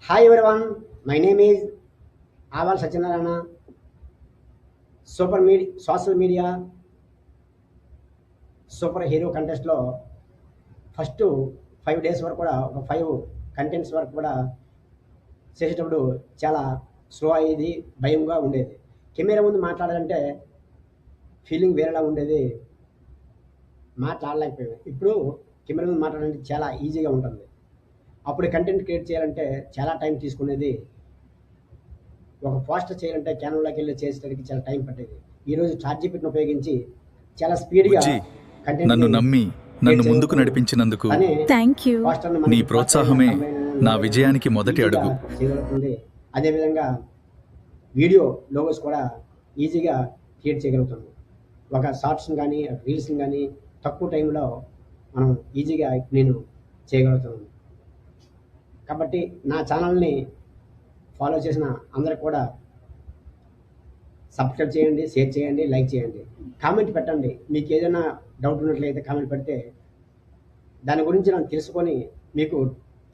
Hi everyone, my name is Aval Sachinarana. Social media super hero కంటెస్ట్లో first 5 days వరకు కూడా ఒక 5 contents వరకు కూడా చేసేటప్పుడు చాలా స్లో అయ్యేది, భయంగా ఉండేది. కెమెరా ముందు మాట్లాడాలంటే ఫీలింగ్ వేరేలా ఉండేది, మాట్లాడలేకపోయాను. ఇప్పుడు కెమెరా ముందు మాట్లాడాలంటే చాలా ఈజీగా ఉంటుంది. అప్పుడు కంటెంట్ క్రియేట్ చేయాలంటే చాలా టైం తీసుకునేది. ఒక పోస్టర్ చేయాలంటే క్యాన్వాలోకి వెళ్ళి చేసేసరికి చాలా టైం పట్టేది. ఈరోజు చాట్‌జీపీటీని ఉపయోగించి చాలా స్పీడ్‌గా బుజ్జి, కంటెంట్‌ని నన్ను నమ్మి నన్ను క్రియేట్ ముందుకు చేయవచ్చు. నడిపించినందుకు కానీ థ్యాంక్ యూ. పోస్టర్‌ని నీ మనకి ప్రోత్సాహమే నా విజయానికి మొదటి ఈజీగా అడుగు. చేయగలుగుతుంది. అదేవిధంగా వీడియో లోగోస్ కూడా ఈజీగా క్రియేట్ చేయగలుగుతాము. ఒక షార్ట్స్‌ని కానీ, రీల్స్‌ని కానీ తక్కువ టైంలో మనం ఈజీగా నేను చేయగలుగుతాను. కాబట్టి నా ఛానల్‌ని ఫాలో చేసిన అందరికి కూడా సబ్స్క్రైబ్ చేయండి, షేర్ చేయండి, లైక్ చేయండి, కామెంట్ పెట్టండి. మీకు ఏదైనా డౌట్ ఉన్నట్లయితే కామెంట్ పెడితే దాని గురించి నేను తెలుసుకొని మీకు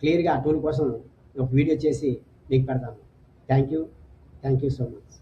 క్లియర్గా ఆ టూల్ కోసం ఒక వీడియో చేసి మీకు పెడతాను. Thank you so much.